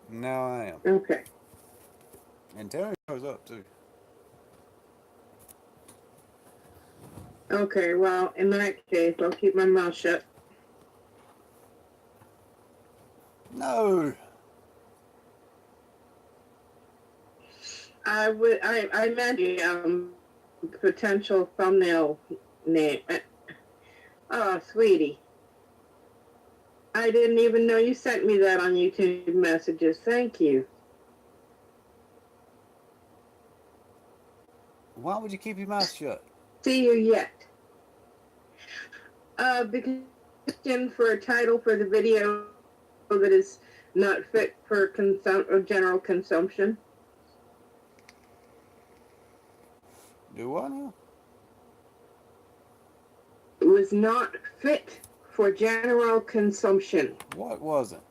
Now I am. Okay. And Terry shows up too. Okay, well, in that case, I'll keep my mouth shut. No. I imagine potential thumbnail name. Oh, sweetie. I didn't even know you sent me that on YouTube messages. Thank you. Why would you keep your mouth shut? See you yet. Because for a title for the video that is not fit for general consumption. Do I now? It was not fit for general consumption. What wasn't?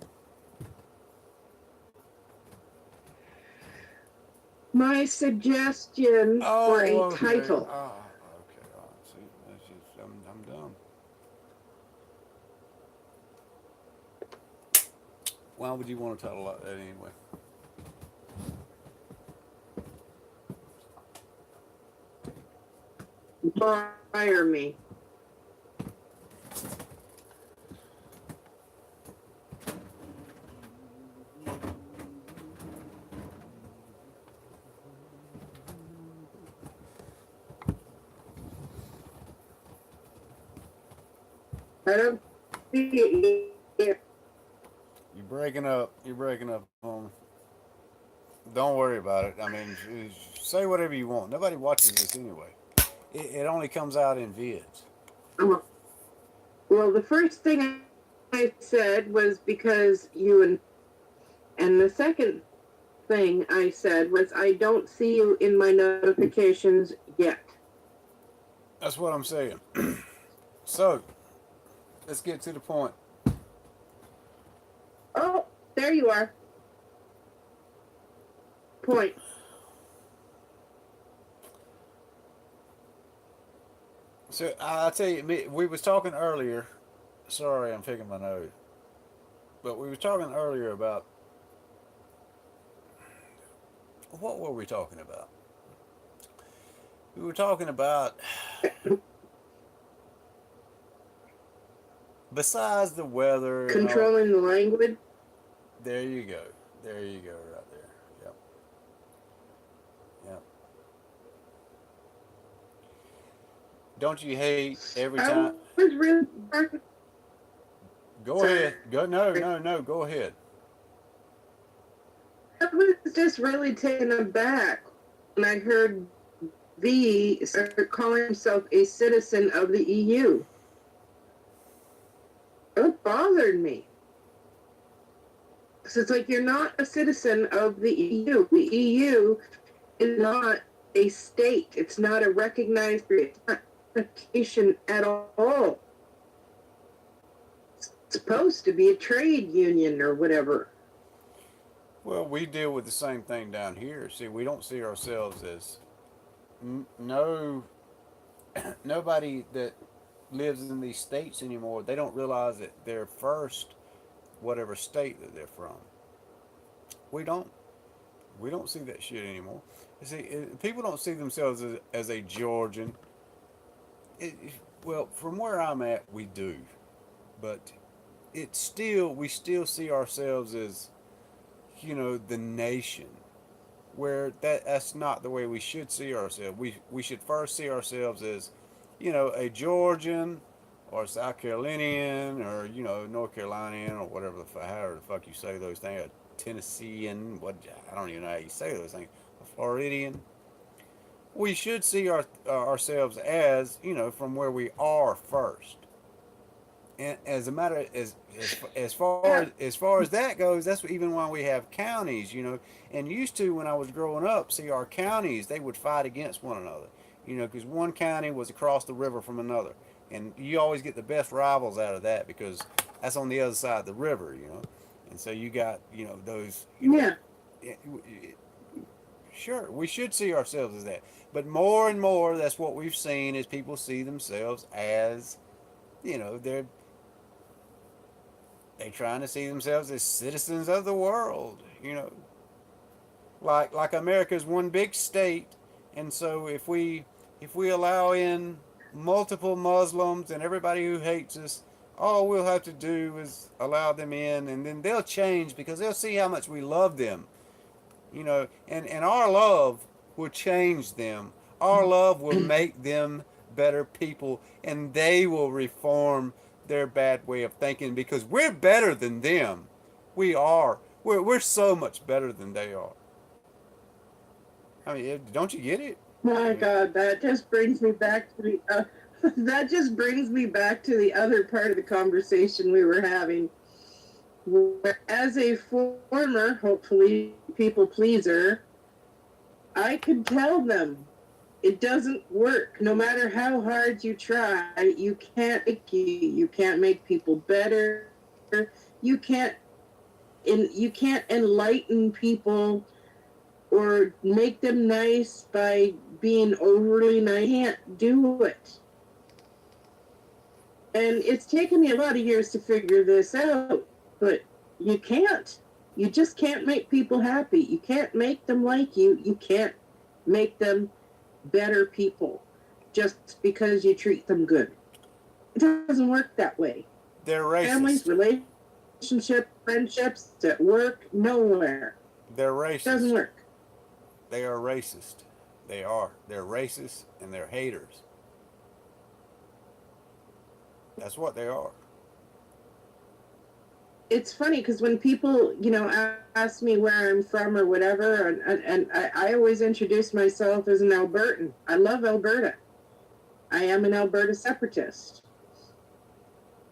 My suggestion for a Oh, okay. title. Okay. See, that's just I'm dumb. Why would you want to title like that anyway? Fire me. I don't see it yet. You're breaking up. You're breaking up on. Don't worry about it. I mean, say whatever you want. Nobody watches this anyway. It only comes out in vids. Well, the first thing I said was because and the second thing I said was I don't see you in my notifications yet. That's what I'm saying. So, let's get to the point. Oh, there you are. Point. So I'll tell you, we was talking earlier. Sorry, I'm picking my nose. But we were talking earlier about what were we talking about? We were talking about besides the weather and all. Controlling the language. There you go. There you go, right there. Yep. Yep. Don't you hate every I time? was really Go sorry. ahead. Go. No, no, no. Go ahead. I was just really taken aback when I heard V start calling himself a citizen of the EU. It bothered me. So it's like you're not a citizen of the EU. The EU is not a state. It's not a recognized. It's not a nation at all. It's supposed to be a trade union or whatever. Well, we deal with the same thing down here. See, we don't see ourselves as no nobody that lives in these states anymore. They don't realize that they're first whatever state that they're from. We don't. We don't see that shit anymore. You see, people don't see themselves as a Georgian. It, well, from where I'm at, we do, but it's still we still see ourselves as the nation. Where that's not the way we should see ourselves. We should first see ourselves as, a Georgian, or South Carolinian, or North Carolinian, or whatever however the fuck you say those things. A Tennessean, what I don't even know how you say those things. A Floridian. We should see ourselves as from where we are first. And as a matter as far as that goes, that's even why we have counties. And used to when I was growing up, see our counties they would fight against one another, because one county was across the river from another, and you always get the best rivals out of that because that's on the other side of the river. And so you got those Yeah. sure we should see ourselves as that, but more and more that's what we've seen is people see themselves as they're They trying to see themselves as citizens of the world. You know, like America's one big state, and so if we allow in multiple Muslims and everybody who hates us, all we'll have to do is allow them in, and then they'll change because they'll see how much we love them. And our love will change them. Our love will make them better people, and they will reform their bad way of thinking because we're better than them. We are. We're so much better than they are. I mean, don't you get it? My I mean, God, that just brings me back to the that just brings me back to the other part of the conversation we were having. Where, as a former, hopefully, people pleaser, I could tell them it doesn't work. No matter how hard you try, you can't make people better. You can't you can't enlighten people or make them nice by being overly nice. You can't do it. And it's taken me a lot of years to figure this out, but you can't. You just can't make people happy. You can't make them like you. You can't make them better people just because you treat them good. It doesn't work that way. they're Families, racist. relationships, friendships, at work, nowhere. They're It doesn't racist. work. They are racist. They are. They're racist and they're haters. That's what they are. It's funny because when people, ask me where I'm from or whatever, and I always introduce myself as an Albertan. I love Alberta. I am an Alberta separatist,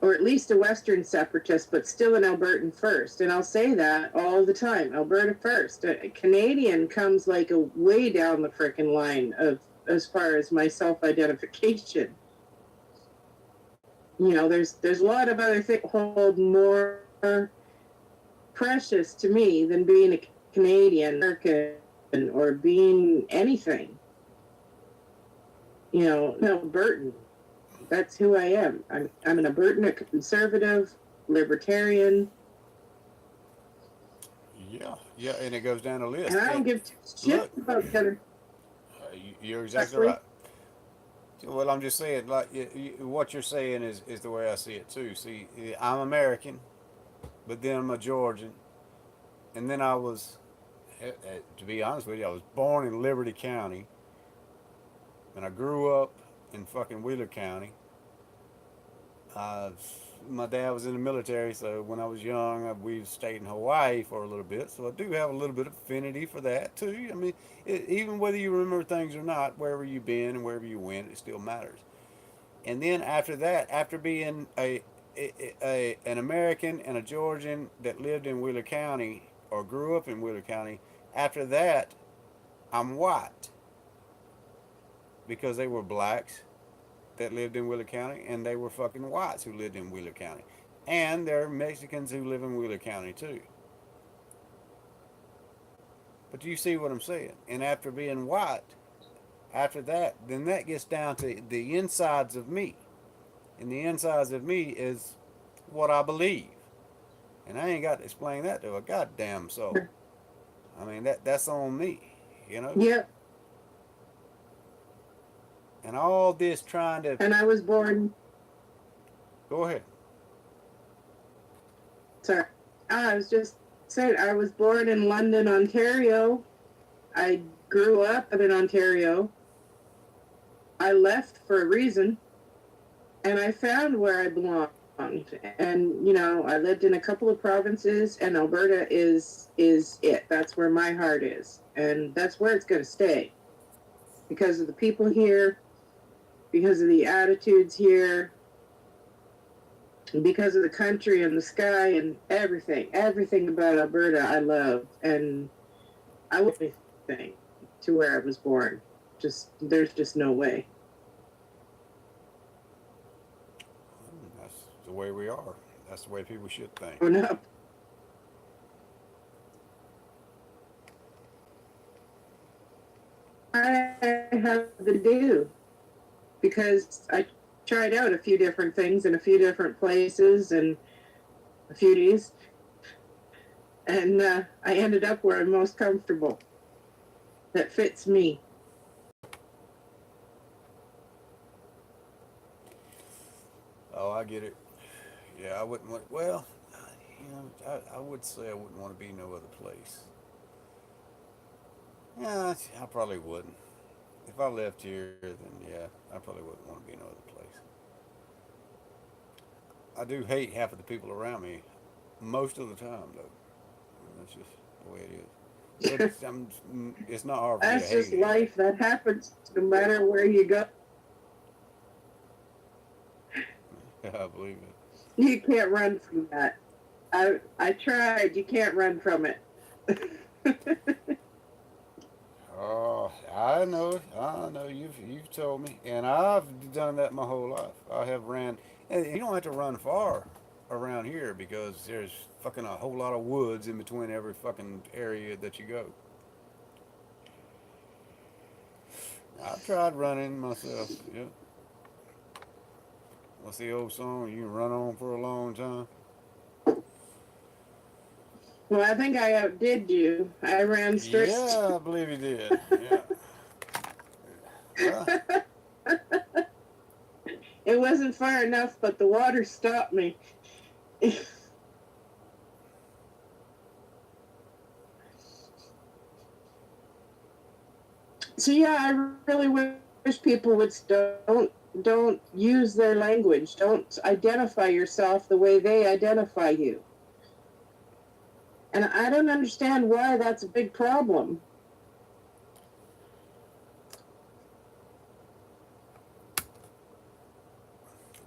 or at least a Western separatist, but still an Albertan first. And I'll say that all the time, Alberta first. A Canadian comes like a way down the frickin' line of as far as my self-identification. There's a lot of other things hold more precious to me than being a Canadian, American, or being anything. Albertan. That's who I am. I'm an Albertan, a conservative, libertarian, Yeah, yeah, and it goes down the list. and I don't And give two look, shits about the other you're exactly country. right. Well, I'm just saying, like what you're saying is the way I see it too. See, I'm American, but then I'm a Georgian, and then I was, to be honest with you, I was born in Liberty County, and I grew up in fucking Wheeler County. Uh, my dad was in the military, so when I was young, we stayed in Hawaii for a little bit. So I do have a little bit of affinity for that too. I mean, even whether you remember things or not, wherever you've been and wherever you went, it still matters. And then after that, after being an American and a Georgian that lived in Wheeler County or grew up in Wheeler County, after that, I'm white because they were blacks that lived in Wheeler County, and they were fucking whites who lived in Wheeler County. And there are Mexicans who live in Wheeler County too. But you see what I'm saying? And after being white, after that, then that gets down to the insides of me. And the insides of me is what I believe. And I ain't got to explain that to a goddamn soul. I mean, that's on me, you know? Yep. And all this trying to. And I was born. Go ahead. Sorry, I was just saying I was born in London, Ontario. I grew up in Ontario. I left for a reason, and I found where I belonged. And I lived in a couple of provinces, and Alberta is it. That's where my heart is, and that's where it's going to stay because of the people here, because of the attitudes here, and because of the country and the sky and everything about Alberta I love, and I would anything to where I was born. There's just no way. That's the way we are. That's the way people should think. Growing up, I have to do because I tried out a few different things in a few different places, and a few days, and I ended up where I'm most comfortable. That fits me. Oh, I get it. Yeah, I wouldn't want. Well, I would say I wouldn't want to be no other place. Yeah, I probably wouldn't. If I left here, then yeah, I probably wouldn't want to be no other place. I do hate half of the people around me most of the time, though. That's just the way it is. But it's not hard for me to That's hate just anybody. life. That happens no matter where you go. I believe it. You can't run from that. I tried. You can't run from it. Oh, I know, I know. You've told me, and I've done that my whole life. I have ran, and you don't have to run far around here because there's fucking a whole lot of woods in between every fucking area that you go. I've tried running myself. Yeah, what's the old song? You can run on for a long time. Well, I think I outdid you. I ran straight. Yeah, I believe you did. Yeah. Well, It wasn't far enough, but the water stopped me. So yeah, I really wish people would don't use their language. Don't identify yourself the way they identify you. And I don't understand why that's a big problem.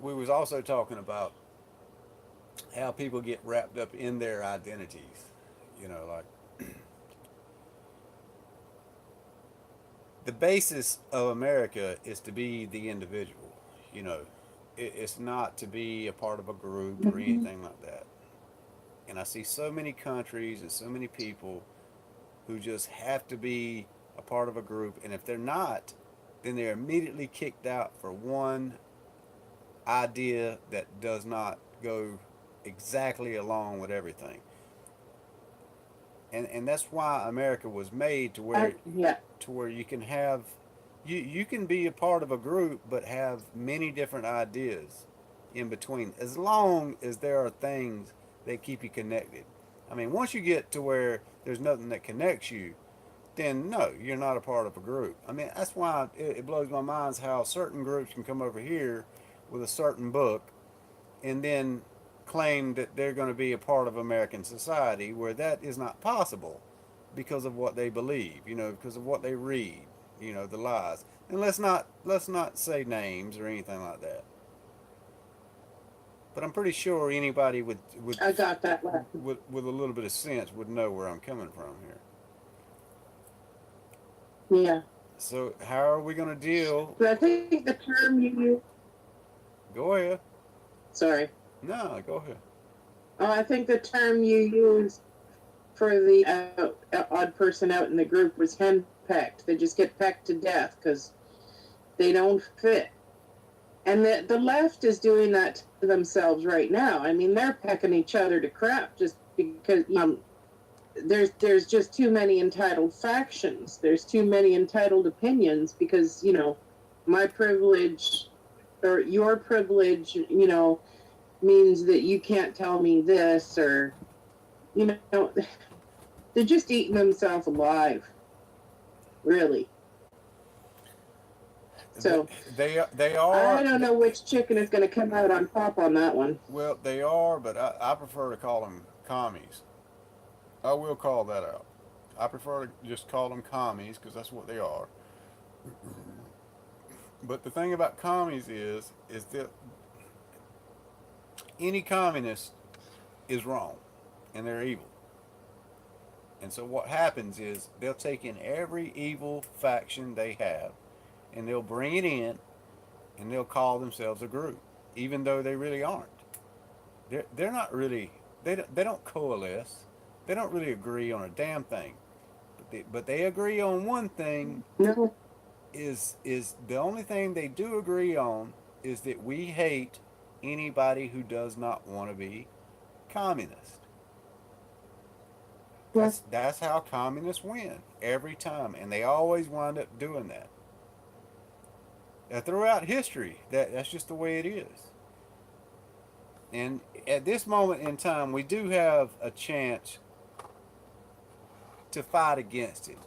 we was also talking about how people get wrapped up in their identities. Like the basis of America is to be the individual. You know, it's not to be a part of a group or Mhm. anything like that. And I see so many countries and so many people who just have to be a part of a group, and if they're not, then they're immediately kicked out for one idea that does not go exactly along with everything. And that's why America was made Yeah, to where you can have you can be a part of a group but have many different ideas in between as long as there are things that keep you connected. I mean, once you get to where there's nothing that connects you, then no, you're not a part of a group. I mean, that's why it blows my mind how certain groups can come over here with a certain book and then claim that they're going to be a part of American society where that is not possible because of what they believe, because of what they read, the lies. And let's not say names or anything like that. But I'm pretty sure anybody I got that lesson. with a little bit of sense would know where I'm coming from here. Yeah. So how are we going to deal? But I think the term you use, Go ahead. sorry. No, go ahead. Oh, I think the term you used for the odd person out in the group was henpecked. They just get pecked to death because they don't fit. And the left is doing that to themselves right now. I mean, they're pecking each other to crap just because there's just too many entitled factions. There's too many entitled opinions because my privilege or your privilege, means that you can't tell me this or you know they're just eating themselves alive, really. So They I are. don't know which chicken is going to come out on top on that one. Well, they are, but I prefer to call them commies. I will call that out. I prefer to just call them commies because that's what they are. But the thing about commies is that any communist is wrong, and they're evil. And so what happens is they'll take in every evil faction they have, and they'll bring it in, and they'll call themselves a group, even though they really aren't. They're not really. They don't coalesce. They don't really agree on a damn thing. But they agree on one thing. No. Is the only thing they do agree on is that we hate anybody who does not want to be communist. Yeah. That's how communists win every time, and they always wind up doing that. Throughout history, that's just the way it is. And at this moment in time, we do have a chance to fight against it.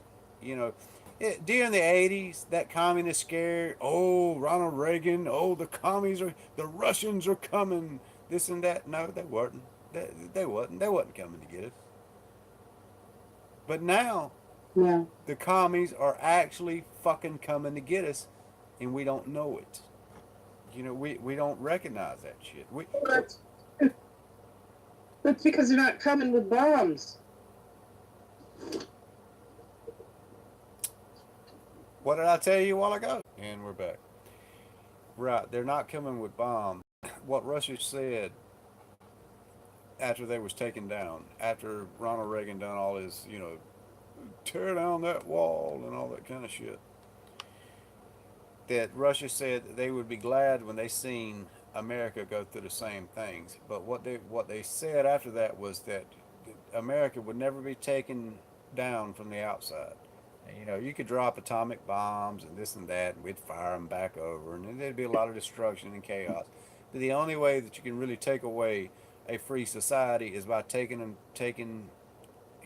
You know, during the 80s, that communist scare, oh, Ronald Reagan, oh, the Russians are coming, this and that. No, they weren't. They wasn't. They wasn't coming to get us. But now, Yeah. the commies are actually fucking coming to get us, and we don't know it. You know, we don't recognize that shit. That's, that's because they're not coming with bombs. What did I tell you a while ago? And we're back. Right, they're not coming with bombs. What Russia said after they was taken down, after Ronald Reagan done all his, tear down that wall and all that kind of shit, that Russia said that they would be glad when they seen America go through the same things. But what they said after that was that America would never be taken down from the outside. And, you could drop atomic bombs and this and that, and we'd fire them back over, and there'd be a lot of destruction and chaos. But the only way that you can really take away a free society is by taking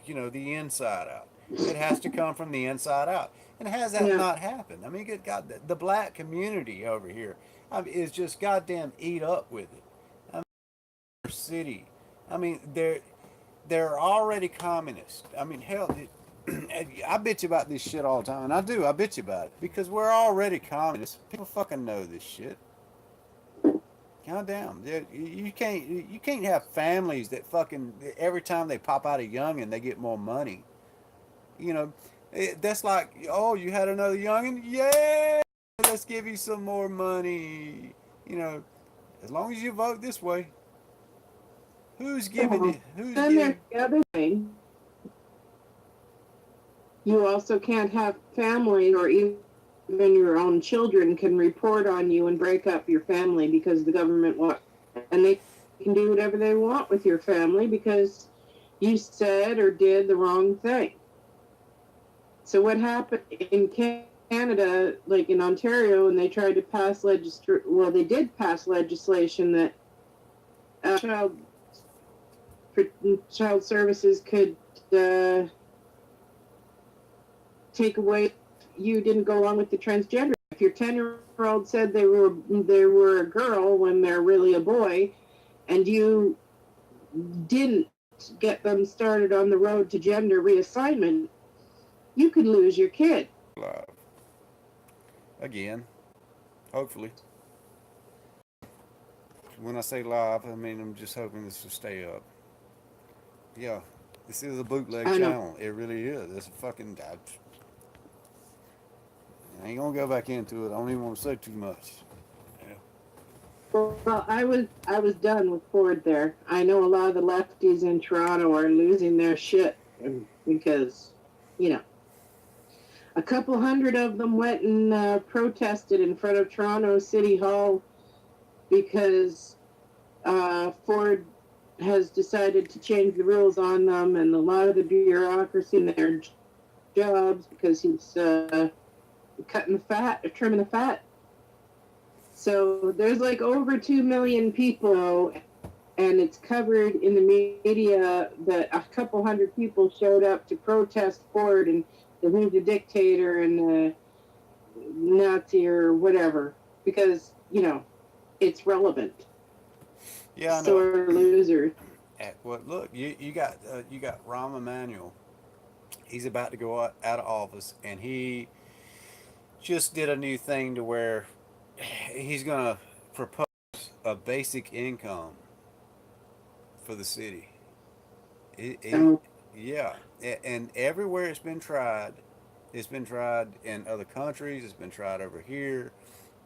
the inside out. It has to come from the inside out. And has that Yeah. not happened? I mean, good God, the black community over here is just goddamn eat up with it. I mean, city. I mean, they're already communist. I mean, hell, I bitch about this shit all the time, and I do. I bitch about it because we're already communists. People fucking know this shit. God damn, you can't have families that fucking every time they pop out a youngin, they get more money. You know, that's like, oh, you had another youngin, yeah, let's give you some more money. You know, as long as you vote this way, who's giving Yeah. it? Who's Then there's giving? the other thing. You also can't have families or even your own children can report on you and break up your family because the government wants, and they can do whatever they want with your family because you said or did the wrong thing. So what happened in Canada, like in Ontario, and they tried to pass they did pass legislation that uh, child child services could uh, take away you didn't go along with the transgender. If your 10-year-old said they were a girl when they're really a boy, and you didn't get them started on the road to gender reassignment, you could lose your kid. Live again, hopefully. When I say live, I mean I'm just hoping this will stay up. Yeah, this is a bootleg I know. channel. It really is. It's a fucking. I ain't gonna go back into it. I don't even want to say too much. Yeah. Well, I was done with Ford there. I know a lot of the lefties in Toronto are losing their shit because, you know, a couple hundred of them went and protested in front of Toronto City Hall because Ford has decided to change the rules on them and a lot of the bureaucracy in their jobs because he's cutting the fat, or trimming the fat. So there's like over 2 million people, and it's covered in the media that a couple hundred people showed up to protest Ford and that he's a dictator and a Nazi or whatever because, it's relevant. Yeah, I know. Sore loser. Well, look, you got Rahm Emanuel. He's about to go out of office, and he just did a new thing to where he's gonna propose a basic income for the city. He, So, yeah, and everywhere it's been tried in other countries. It's been tried over here,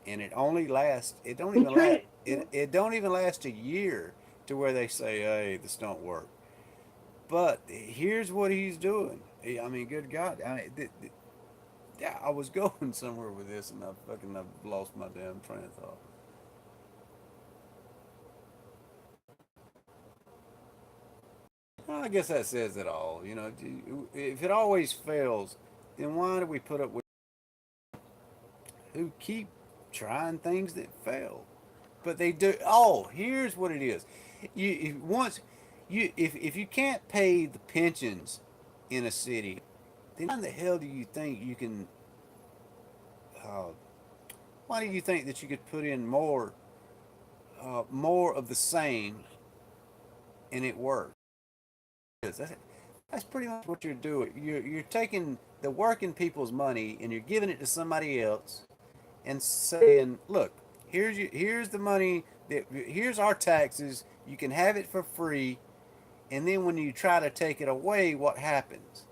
and it only lasts. It don't we even last. tried It don't even last a year to where they say, "Hey, this don't work." But here's what he's doing. I mean, good God! Yeah, I was going somewhere with this, and I've lost my damn train of thought. Well, I guess that says it all. You know, if it always fails, then why do we put up with who keep trying things that fail? But they do. Oh, here's what it is. If once if you can't pay the pensions in a city, then why in the hell do you think you can? Uh, why do you think that you could put in more of the same and it works? That's pretty much what you're doing. You're taking the working people's money and you're giving it to somebody else and saying, "Look, here's the money that here's our taxes. You can have it for free." And then when you try to take it away, what happens?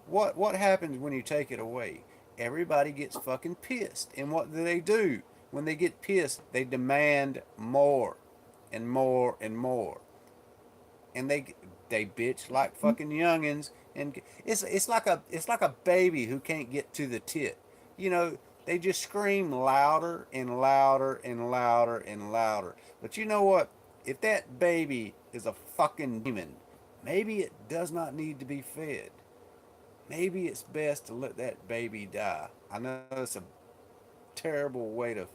What happens when you take it away? Everybody gets fucking pissed. And what do? When they get pissed, they demand more and more and more. And they bitch like fucking youngins, and it's like a baby who can't get to the tit. You know, they just scream louder and louder and louder and louder. But you know what? If that baby is a fucking demon, maybe it does not need to be fed. Maybe it's best to let that baby die. I know it's a terrible way to,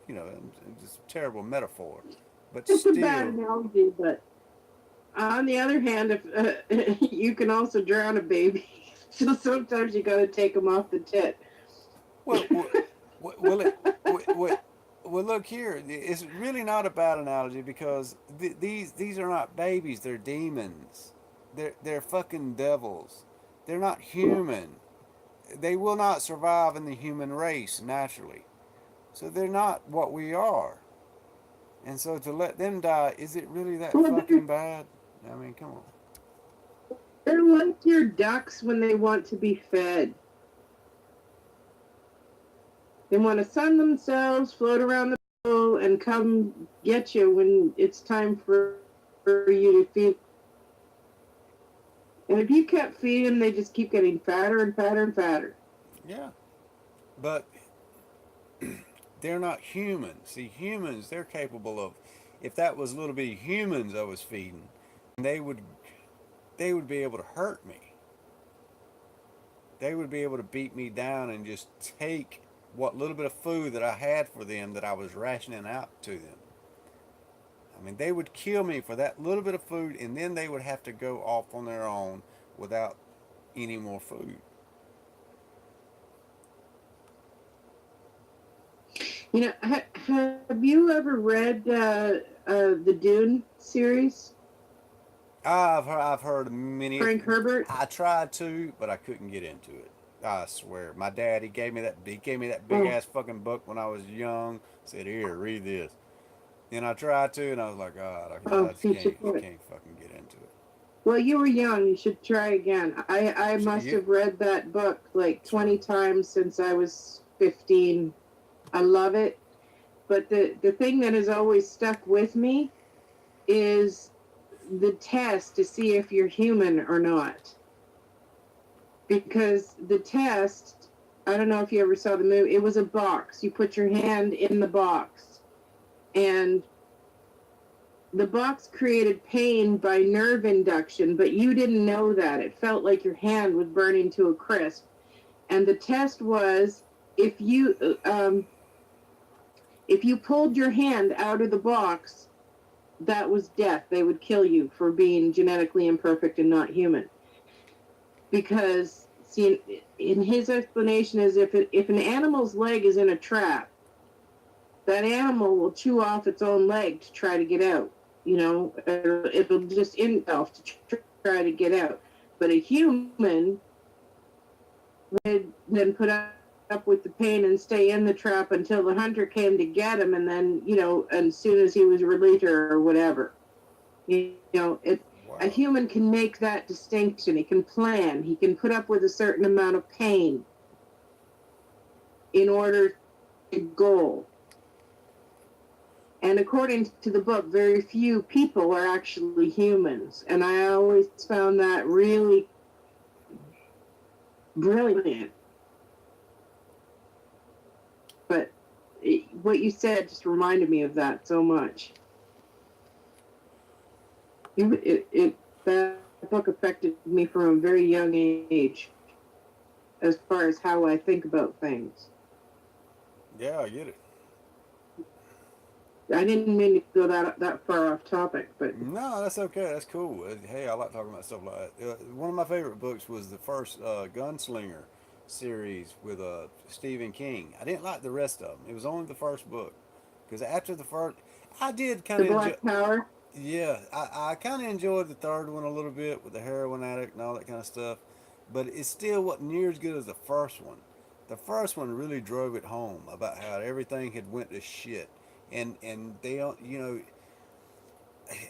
just a terrible metaphor, but It's a bad still. analogy, but on the other hand, if you can also drown a baby, so sometimes you got to take them off the tit. Well, well, well, look here. It's really not a bad analogy because these are not babies. They're demons. They're fucking devils. They're not human. They will not survive in the human race naturally. So they're not what we are. And so to let them die, is it really that Well, fucking bad? I mean, come on. they're like your ducks when they want to be fed. They want to sun themselves, float around the pool, and come get you when it's time for you to feed. And if you kept feeding them, they just keep getting fatter and fatter and fatter. Yeah, but they're not human. See, humans, they're capable of. If that was little bitty humans I was feeding, they would they would be able to hurt me. They would be able to beat me down and just take what little bit of food that I had for them that I was rationing out to them. I mean, they would kill me for that little bit of food, and then they would have to go off on their own without any more food. You know, have you ever read the Dune series? I've heard many. Frank Herbert? I tried to, but I couldn't get into it. I swear, my dad he gave me that big Oh, ass fucking book when I was young. Said, "Here, read this." And I tried to, and I was like, God, I oh, just you should do it. can't fucking get into it. Well, you were young. You should try again. I So must you, have read that book like so 20 times since I was 15. I love it. But the thing that has always stuck with me is the test to see if you're human or not. Because the test, I don't know if you ever saw the movie, it was a box. You put your hand in the box, and the box created pain by nerve induction, but you didn't know that. It felt like your hand was burning to a crisp. And the test was if you if you pulled your hand out of the box, that was death. They would kill you for being genetically imperfect and not human. Because, see, in his explanation is if an animal's leg is in a trap, that animal will chew off its own leg to try to get out. You know, it'll just itself to try to get out. But a human would then put up with the pain and stay in the trap until the hunter came to get him, and then, you know, as soon as he was released or whatever. You know, a wow. human can make that distinction. He can plan. He can put up with a certain amount of pain in order to goal. And according to the book, very few people are actually humans. And I always found that really brilliant. But what you said just reminded me of that so much. That's book affected me from a very young age as far as how I think about things. Yeah, I get it. I didn't mean to go that far off topic, but No, that's okay. That's cool. Hey, I like talking about stuff like that. One of my favorite books was the first Gunslinger series with Stephen King. I didn't like the rest of them. It was only the first book because after the first, I did kind the of enjoy. Black Tower. Yeah, I kind of enjoyed the third one a little bit with the heroin addict and all that kind of stuff, but it still wasn't near as good as the first one. The first one really drove it home about how everything had went to shit, and they don't,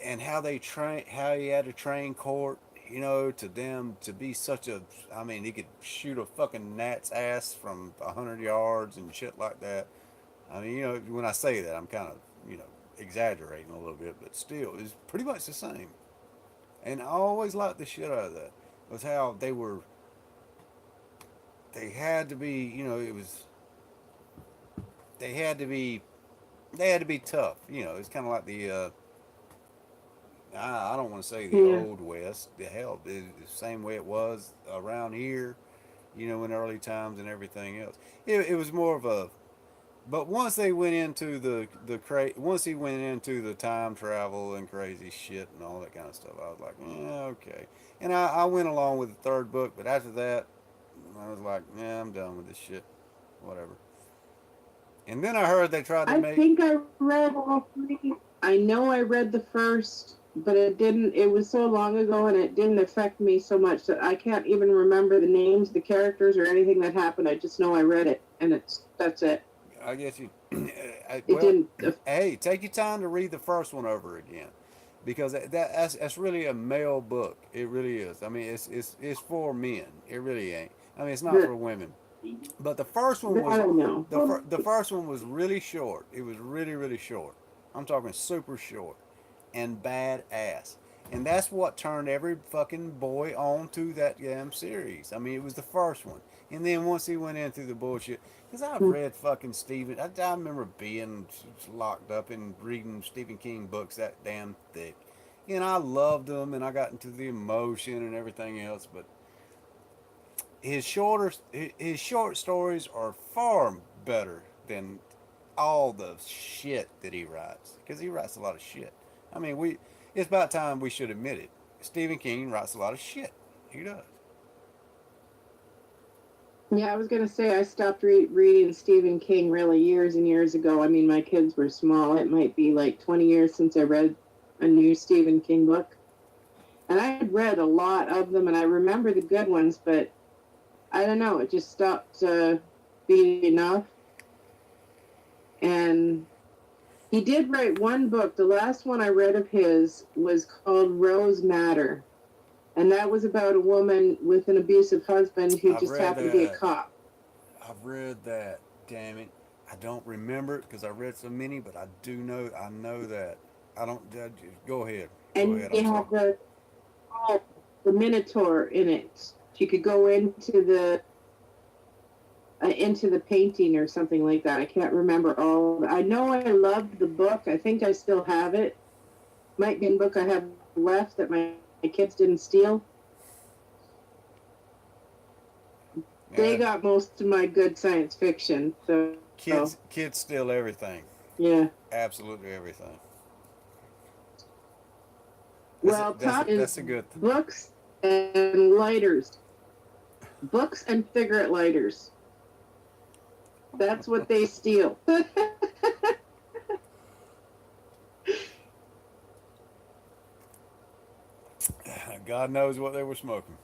and how they train, how he had to train court, to them to be such a, I mean, he could shoot a fucking gnat's ass from 100 yards and shit like that. I mean, when I say that, I'm kind of, exaggerating a little bit, but still, it's pretty much the same. And I always liked the shit out of that. Was how they had to be, they had to be, they had to be tough. It's kind of like I don't want to say the Yeah. old west. The hell, the same way it was around here, in early times and everything else. It was more of a, but once they went into once he went into the time travel and crazy shit and all that kind of stuff, I was like, okay. And I went along with the third book, but after that, I was like, yeah, I'm done with this shit, whatever. And then I heard they tried to I make. think I read all three. I know I read the first, but it didn't. It was so long ago, and it didn't affect me so much that I can't even remember the names, the characters, or anything that happened. I just know I read it, and that's it. I guess you. It Well, didn't. hey, take your time to read the first one over again, because that's really a male book. It really is. I mean, it's for men. It really ain't. I mean, it's not The, for women. But the first one I was don't know. the first one was really short. It was really short. I'm talking super short and badass. And that's what turned every fucking boy on to that damn series. I mean, it was the first one. And then once he went into the bullshit, because I've read fucking Stephen, I remember being locked up and reading Stephen King books that damn thick. And I loved them and I got into the emotion and everything else. But his short stories are far better than all the shit that he writes because he writes a lot of shit. I mean, it's about time we should admit it. Stephen King writes a lot of shit. He does. Yeah, I was gonna say I stopped reading Stephen King really years and years ago. I mean, my kids were small. It might be like 20 years since I read a new Stephen King book, and I had read a lot of them, and I remember the good ones, but I don't know. It just stopped being enough. And he did write one book. The last one I read of his was called Rose Matter. And that was about a woman with an abusive husband who I've just read happened to be a that. cop. I've read that. Damn it. I don't remember it because I read so many, but I do know. I know that. I don't. Go ahead. Go And ahead. he I'm had sorry. the Minotaur in it. You could go into the painting or something like that. I can't remember all. I know I loved the book. I think I still have it. Might be a book I have left that my kids didn't steal. They Yeah. got most of my good science fiction. So Kids steal everything. yeah. Absolutely everything. Well, That's is a good. books and lighters. Books and cigarette lighters. That's what they steal. God knows what they were smoking.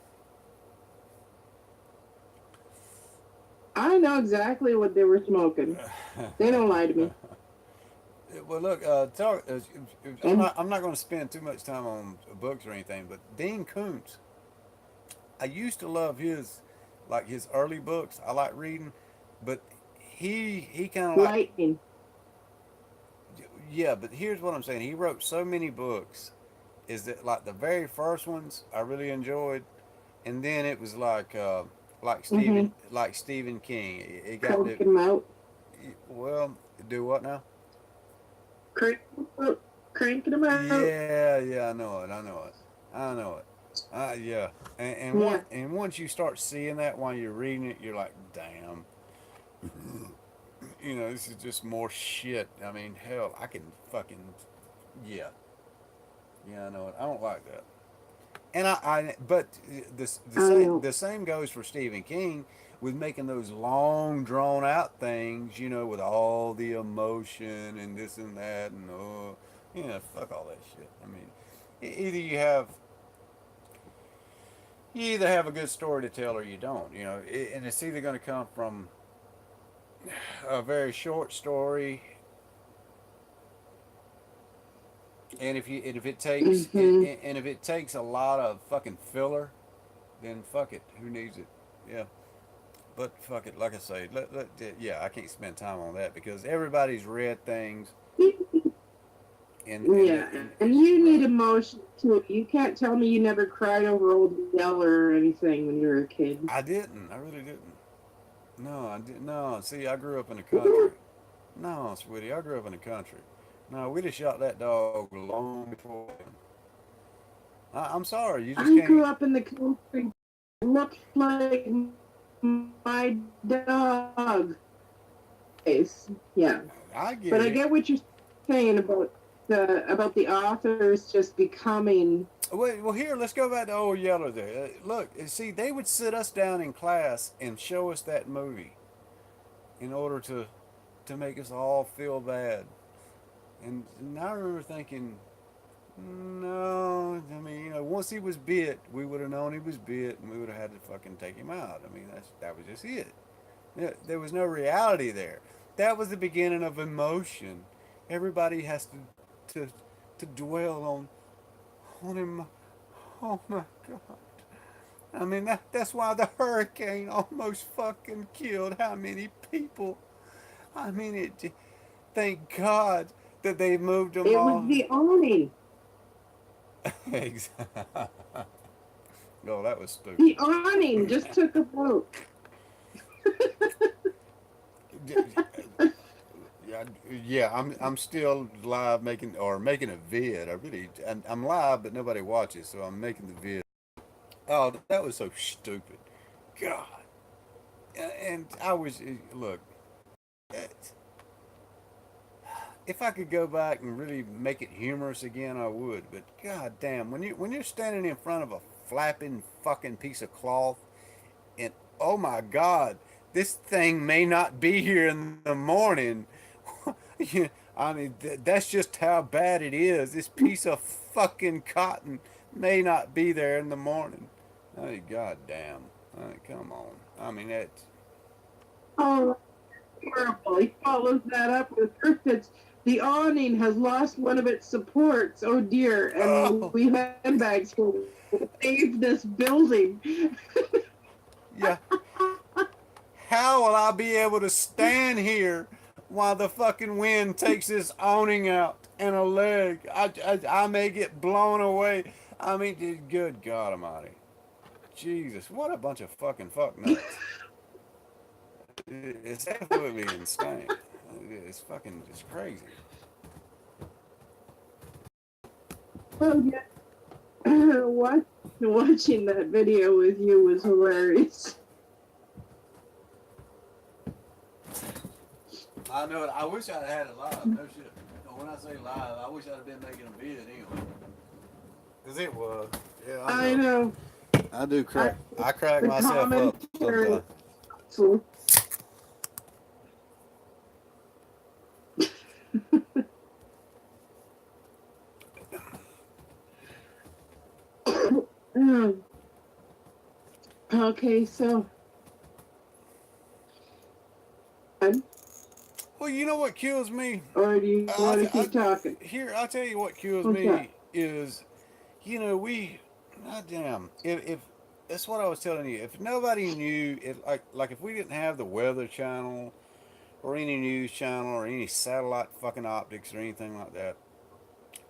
I know exactly what they were smoking. They don't lie to me. Well, look, talk. And I'm not going to spend too much time on books or anything, but Dean Koontz. I used to love like his early books. I like reading, but he kind of like, lightning. yeah. But here's what I'm saying. He wrote so many books. Is that like the very first ones I really enjoyed, and then it was Mm-hmm. like Stephen King. It got to, Cranking them out. well, do what now? Crank, cranking them out. Yeah, I know it. I know it. Yeah, Yeah. and once you start seeing that while you're reading it, you're like, damn, you know, this is just more shit. I mean, hell, I can fucking, yeah, yeah, I know it. I don't like that. And but I know. the same goes for Stephen King with making those long drawn out things, you know, with all the emotion and this and that and oh, you know, fuck all that shit. I mean, either you either have a good story to tell or you don't, you know, and it's either going to come from a very short story, and if it takes Hmm. and if it takes a lot of fucking filler, then fuck it, who needs it? Yeah. But fuck it, like I say, yeah, I can't spend time on that because everybody's read things Yeah, and you need right. emotion too. You can't tell me you never cried over Old Yeller or anything when you were a kid. I didn't. I really didn't. No, I didn't. No, see, I grew up in the country. No, sweetie, I grew up in the country. No, we'd have shot that dog long before then. I'm sorry, you just I can't. grew up in the country. Looked like my dog face. Yeah, I but get I it. get what you're saying about the authors just becoming. Wait, well, here, let's go back to Old Yeller there. Look, see, they would sit us down in class and show us that movie in order to make us all feel bad. And I remember thinking, no, I mean, you know, once he was bit, we would have known he was bit, and we would have had to fucking take him out. I mean, that was just it. There was no reality there. That was the beginning of emotion. Everybody has to to dwell on him. Oh my god. I mean, that's why the hurricane almost fucking killed how many people. I mean, thank God that they moved them It was all. the awning. Exactly. No, that was stupid. The awning just took a vote. Yeah, yeah. I'm still live making a vid. I'm live, but nobody watches, so I'm making the vid. Oh, that was so stupid. God. And I was look. If I could go back and really make it humorous again, I would. But god damn, when you're standing in front of a flapping fucking piece of cloth, and oh my god, this thing may not be here in the morning. Yeah, I mean, that's just how bad it is. This piece of fucking cotton may not be there in the morning. I mean, god damn. I mean, come on. I mean, that's. Oh, horrible. He follows that up with first it's the awning has lost one of its supports. Oh dear. And Oh, we handbags will save this building. yeah. How will I be able to stand here while the fucking wind takes this awning out and a leg? I may get blown away. I mean, good God Almighty. Jesus, what a bunch of fucking fuck nuts. It's absolutely insane. It's fucking, it's crazy. Oh yeah. Watching that video with you was hilarious. I know it. I wish I'd had it live. No shit. When I say live, I wish I'd have been making a vid anyway. Cause it was. Yeah, I I know. know. I do I, crack. I crack the myself up commentary. sometimes. So, um, okay, so Well, you know what kills me? or do you I, want to I, keep talking? Here, I'll tell you what kills What's me that? is, you know, god damn, if that's what I was telling you. If nobody knew, if like if we didn't have the Weather Channel or any news channel or any satellite fucking optics or anything like that,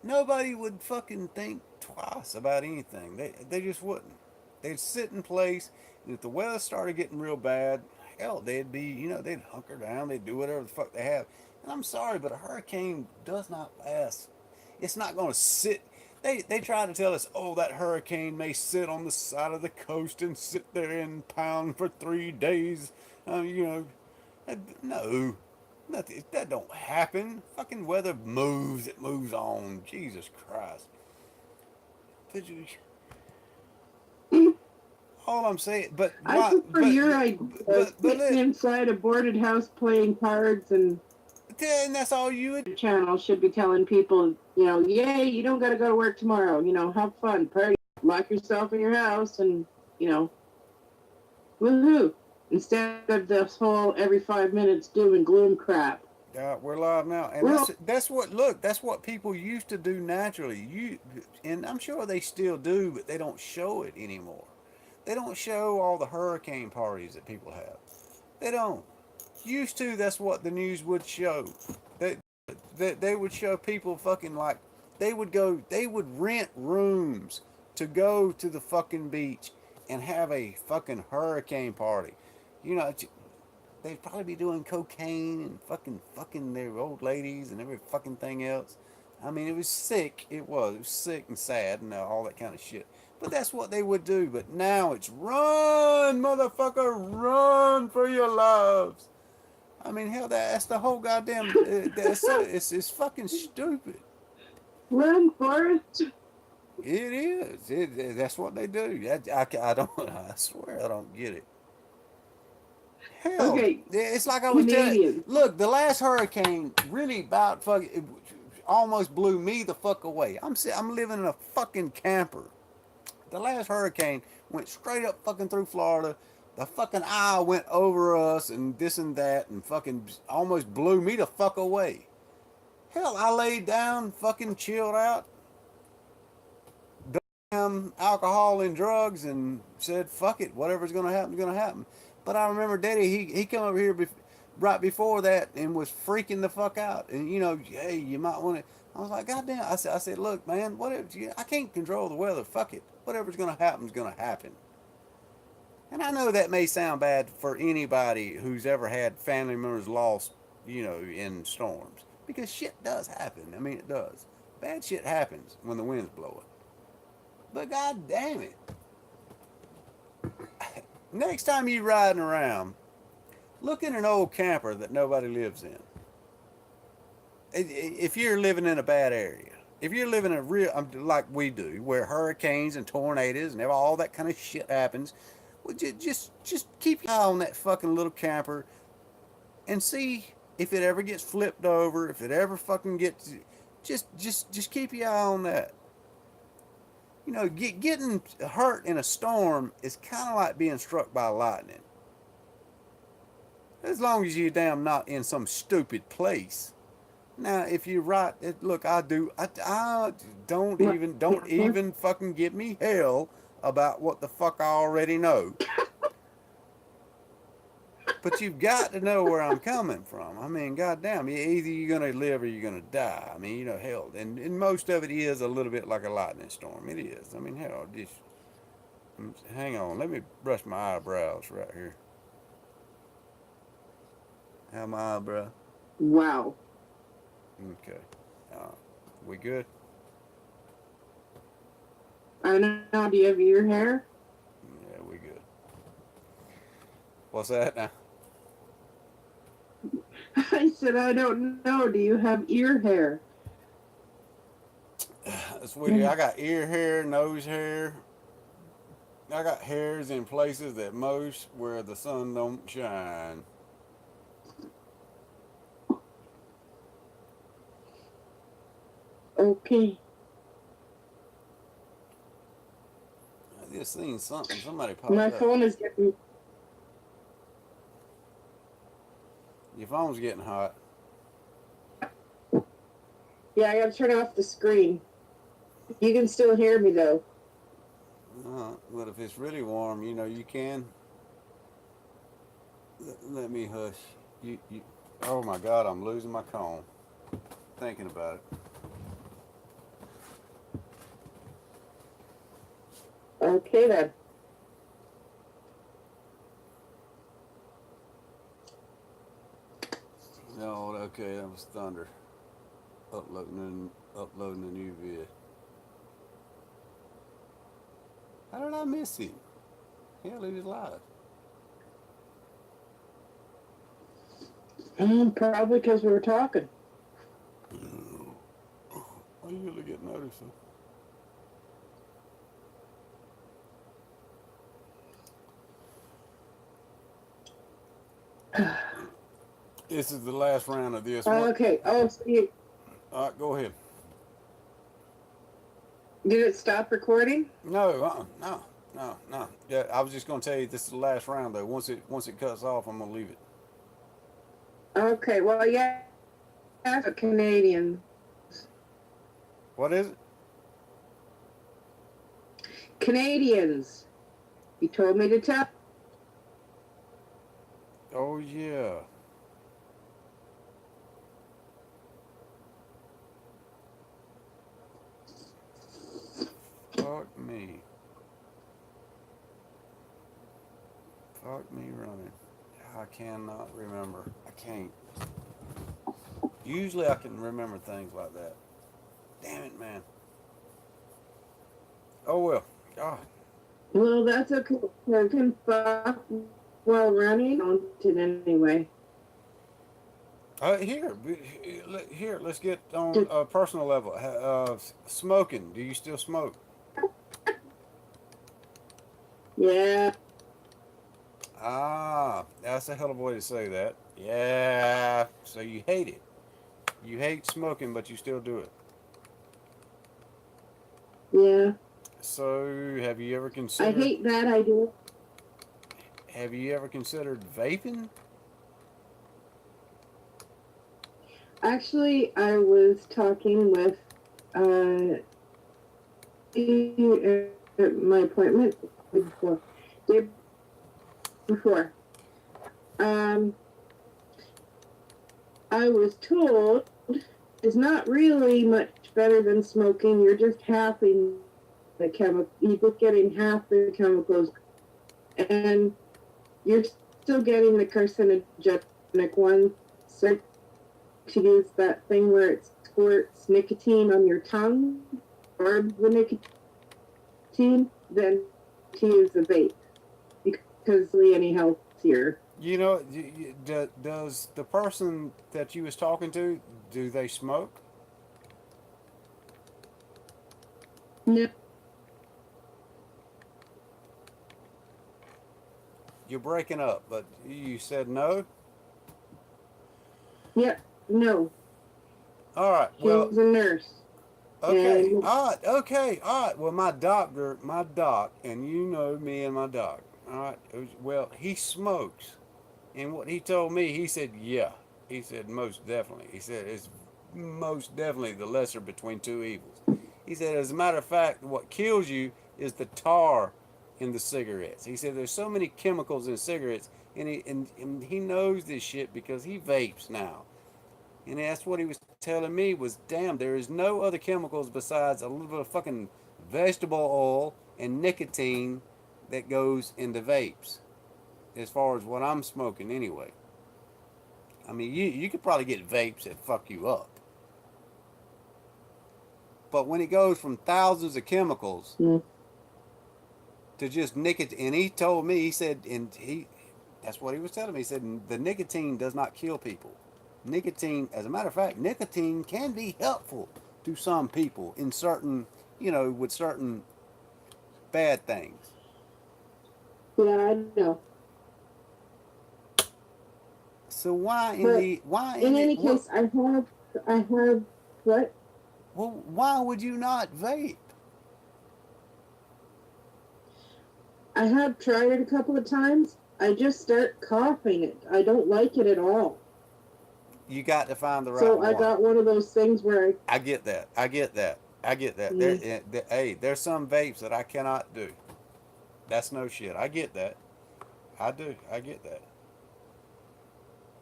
nobody would fucking think twice about anything. They just wouldn't. They'd sit in place, and if the weather started getting real bad, hell, they'd be, you know, they'd hunker down, they'd do whatever the fuck they have. And I'm sorry, but a hurricane does not last. It's not going to sit. They try to tell us, oh, that hurricane may sit on the side of the coast and sit there and pound for 3 days. You know, no, nothing. That don't happen. Fucking weather moves. It moves on. Jesus Christ. All I'm saying, but I my, prefer your idea of but sitting inside a boarded house playing cards, and that's all you would. the channel should be telling people, yay, you don't got to go to work tomorrow. Have fun, party, lock yourself in your house, and, woohoo. Instead of this whole every 5 minutes doom and gloom crap. We're live now, and Well, that's what that's what people used to do naturally. And I'm sure they still do, but they don't show it anymore. They don't show all the hurricane parties that people have. They don't. Used to, that's what the news would show. They would show people fucking like they would rent rooms to go to the fucking beach and have a fucking hurricane party. You know, they'd probably be doing cocaine and fucking their old ladies and every fucking thing else. I mean, it was sick. It was sick and sad and all that kind of shit. But that's what they would do. But now it's run, motherfucker, run for your lives. I mean, hell, that's the whole goddamn. It's fucking stupid. run, Forrest. It is. That's what they do. I don't. I swear I don't get it. Hell, Okay, it's like I was telling. Canadian. Look, the last hurricane really about fucking almost blew me the fuck away. I'm living in a fucking camper. The last hurricane went straight up fucking through Florida. The fucking eye went over us and this and that and fucking almost blew me the fuck away. Hell, I laid down, fucking chilled out, alcohol and drugs, and said, "Fuck it, whatever's gonna happen is gonna happen." But I remember Daddy, he come over here right before that and was freaking the fuck out. And hey, you might want to. I was like, God damn. I said, look, man, whatever. I can't control the weather. Fuck it. Whatever's gonna happen is gonna happen. And I know that may sound bad for anybody who's ever had family members lost, in storms, because shit does happen. I mean, it does. Bad shit happens when the wind's blowing. But god damn it. Next time you riding around, look in an old camper that nobody lives in. If you're living in a bad area, if you're living in a real, like we do, where hurricanes and tornadoes and all that kind of shit happens, well, just keep your eye on that fucking little camper and see if it ever gets flipped over, if it ever fucking gets, just keep your eye on that. Getting hurt in a storm is kind of like being struck by lightning. As long as you're damn not in some stupid place. Now, if you're right, look, I don't even fucking give me hell about what the fuck I already know. But you've got to know where I'm coming from. I mean, goddamn, either you're gonna live or you're gonna die. I mean, hell, and most of it is a little bit like a lightning storm. It is. I mean, hell, just hang on. Let me brush my eyebrows right here. How my eyebrow? Wow. Okay. We good? I don't know. Do you have ear hair? Yeah, we good. What's that now? I said, I don't know. Do you have ear hair? Sweetie, I got ear hair, nose hair. I got hairs in places that most where the sun don't shine. Okay. I just seen something. Somebody popped My up. phone is getting. Your phone's getting hot. Yeah, I gotta turn off the screen. You can still hear me though. But if it's really warm, you can. Let me hush. You. Oh my God, I'm losing my comb. Thinking about it. Okay then. No, okay, that was thunder. Uploading a new vid. I miss him? Hell, he was alive. Probably because we were talking. I usually get noticed. This is the last round of this one. Okay. Oh, so you, All right, go ahead. did it stop recording? No, no. Yeah, I was just gonna tell you this is the last round though. Once it cuts off, I'm gonna leave it. Okay. Well, yeah, Canadians. What is it? Canadians. You told me to tell. Oh yeah. Fuck me. Fuck me running. I cannot remember. I can't. Usually I can remember things like that. Damn it, man. Oh well. God. Well, that's okay. I can stop while running on it anyway. Here. Let's get on a personal level. Smoking. Do you still smoke? Yeah. Ah, that's a hell of a way to say that. Yeah. So you hate it. You hate smoking, but you still do it. Yeah. So have you ever I considered? hate that idea. Have you ever considered vaping? Actually, I was talking with at my appointment before. Day before. I was told it's not really much better than smoking. You're just halving the chemical. You're just getting half the chemicals, and you're still getting the carcinogenic one. So to use that thing where it squirts nicotine on your tongue or the nicotine, then to use the vape because it's really any healthier. You know, does the person that you was talking to, do they smoke? No. You're breaking up, but you said no. Yep. No. All right. She Well, was a nurse. okay. And All right. Okay. All right. Well, my doc, and you know me and my doc. All right. Well, he smokes, and what he told me, he said, yeah. He said most definitely. He said it's most definitely the lesser between two evils. He said, as a matter of fact, what kills you is the tar in the cigarettes. He said there's so many chemicals in cigarettes, and he knows this shit because he vapes now. And that's what he was telling me was, damn, there is no other chemicals besides a little bit of fucking vegetable oil and nicotine that goes into vapes. As far as what I'm smoking anyway. I mean, you could probably get vapes that fuck you up. But when it goes from thousands of chemicals to just nicotine, and he told me, he said, that's what he was telling me. He said the nicotine does not kill people. Nicotine, as a matter of fact, nicotine can be helpful to some people in certain, with certain bad things. yeah, I know. So why in But the why in in the any case, I have what? well, why would you not vape? I have tried it a couple of times. I just start coughing it. I don't like it at all. You got to find the right So one. I got one of those things where I get that. Hey, there's some vapes that I cannot do. That's no shit. I get that. I do. I get that.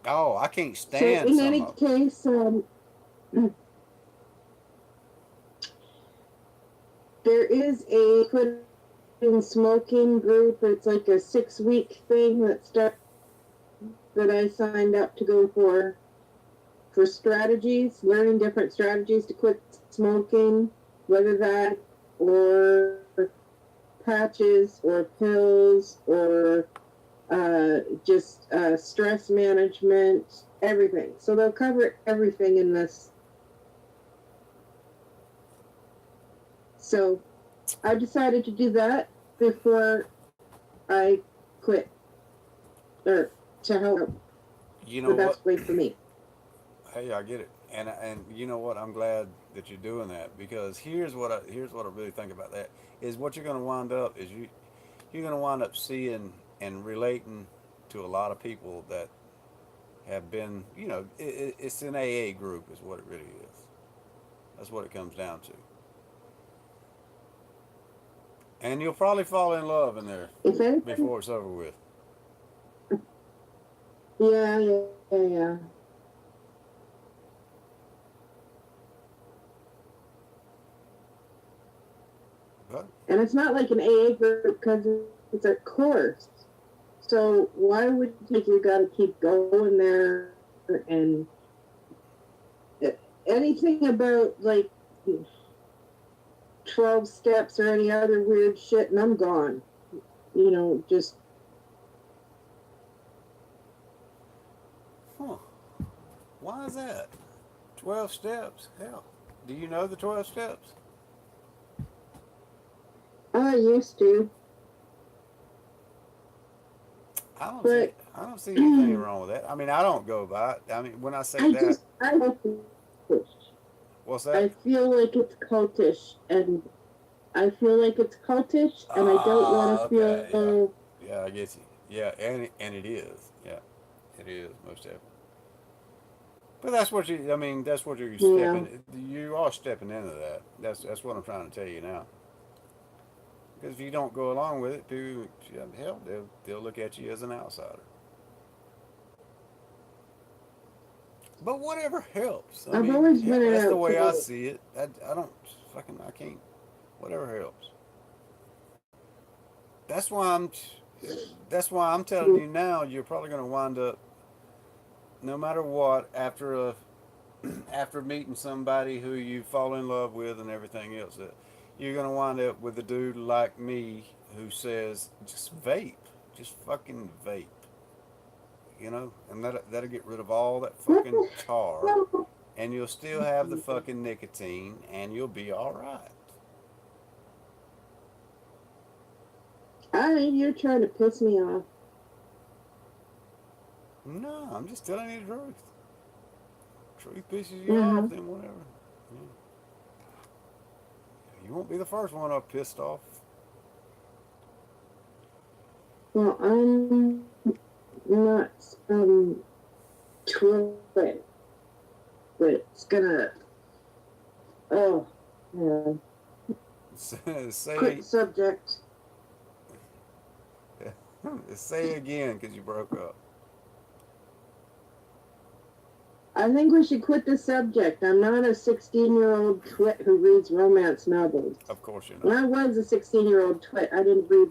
Oh, I can't so stand in some any of them. case, there is a quitting smoking group. It's like a 6-week thing that I signed up to go for strategies, learning different strategies to quit smoking, whether that or patches or pills or just stress management, everything. So they'll cover everything in this. So I decided to do that before I quit, or to help You the know what? best way for me. Hey, I get it, and you know what? I'm glad that you're doing that because here's what I really think about that is what you're going to wind up is you're going to wind up seeing and relating to a lot of people that have been, it's an AA group is what it really is. That's what it comes down to. And you'll probably fall in love in there If anything, before it's over with. yeah, yeah, yeah, yeah. But And it's not like an AA group because it's a course. So why would you think you got to keep going there and anything about like 12 steps or any other weird shit and I'm gone. Just huh? Why is that? 12 steps. Hell, do you know the 12 steps? I used to, but I don't see anything wrong with that. I mean, I don't go by it. I mean, when I say I that, just I don't feel what's I that? feel like it's cultish and I feel like it's cultish and I don't want Ah, to okay, yeah, feel yeah, I get you. Yeah, and it is. Yeah, it is most definitely. But that's what you. I mean, that's what you're yeah. stepping. You are stepping into that. That's what I'm trying to tell you now. Because if you don't go along with it, people, yeah, hell, they'll look at you as an outsider. But whatever helps. I I've mean, always been hell, an that's the way I outsider. see it. I don't fucking I can't. Whatever helps. That's why I'm. That's why I'm telling you now. You're probably going to wind up, no matter what, after meeting somebody who you fall in love with and everything else. You're going to wind up with a dude like me who says, just vape, just fucking vape. And that'll get rid of all that fucking tar, and you'll still have the fucking nicotine, and you'll be all right. You're trying to piss me off. No, I'm just telling you the truth. Truth pisses you off, Uh-huh. then whatever. Yeah. You won't be the first one I've pissed off. Well, I'm not twit, but it's gonna. Oh, yeah. say Quick subject. say again because you broke up. I think we should quit the subject. I'm not a 16-year-old twit who reads romance novels. Of course you're When not. I was a 16-year-old twit, I didn't read.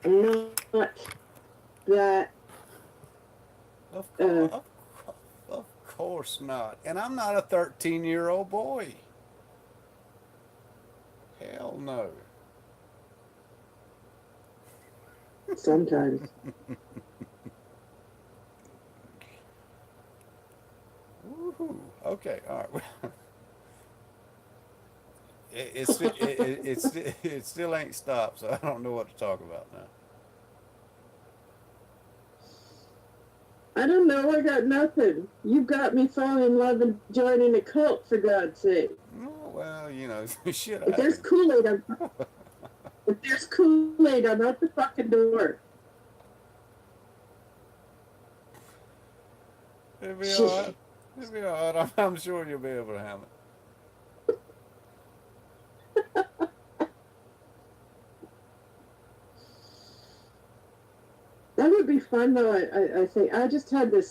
I'm not that. Of Uh, course, of course not. And I'm not a 13-year-old boy. Hell no. Sometimes. Woohoo. Okay, all right. It still ain't stopped, so I don't know what to talk about now. I don't know. I got nothing. You got me falling in love and joining a cult, for God's sake. Oh, well, shit If there's happens. Kool-Aid, if there's Kool-Aid, I'm out the fucking door. It'll be all right. It'll be all right. I'm sure you'll be able to handle it. That would be fun, though. I think I just had this